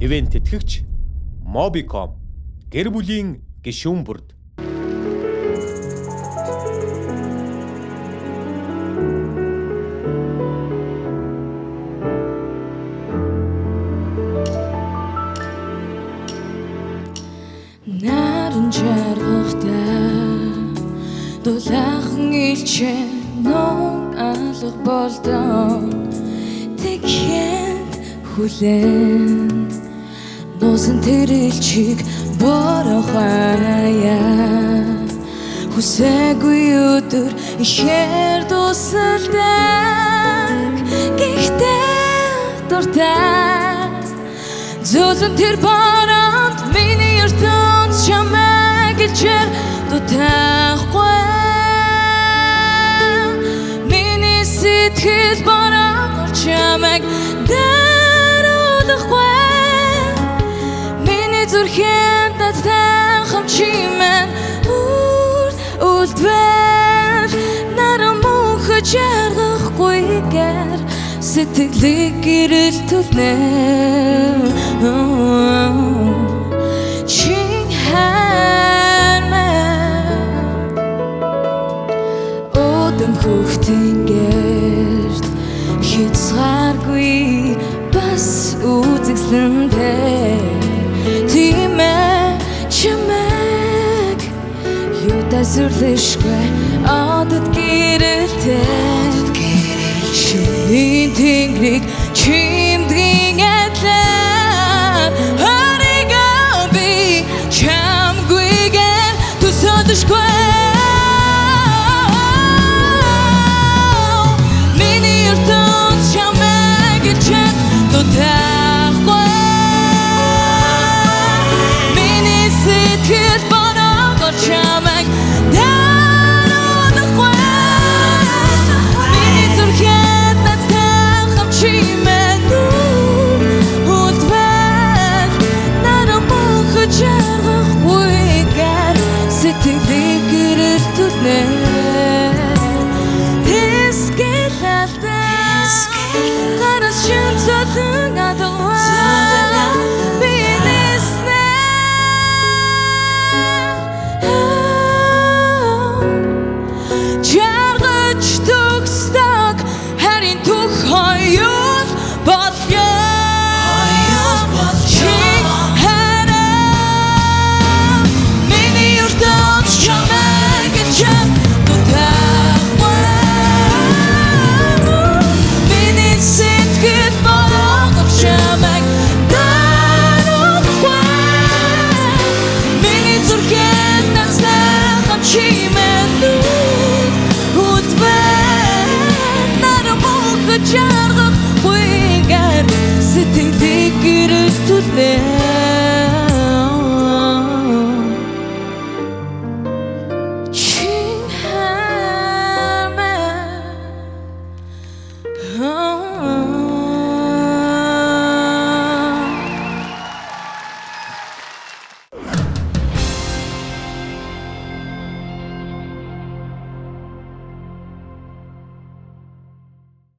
Ивент тэтгэгч Mobicom гэр бүлийн гишүүн бүрд Наран жаргахтаа дулаахан илчээ нон алга болдоо тэхэд хүлэн носон тэр илчиг борохаяа хүсээгүй өдөр ихээр дусалдаг гэхдээ дуртай зөөлөн тэр баранд миний ертөнц чамайг илчээр дутахгүй миний сэтгэл баранд чамайг даруулахгүй миний зүрхэнд татсан хамчимэн үлдвэр наран мөнхөж яргахгүйгээр сэтгэлийг гэрэлтүүлнэ чин хаймаа өдөм хөхтэн гэрт хязгааргүй бас үзэгсэнтэй тийм ээ чамайг юутай сүрлэшгүй одод гэрэлтэй шинийн тэнгэрийг чимдгийн эдлэр хөрийгөө би чамгүйгээр төсөөдөшгүй миний ертөнц чамайг илчээд дутахгүй миний сэтгэл бороо чамайг just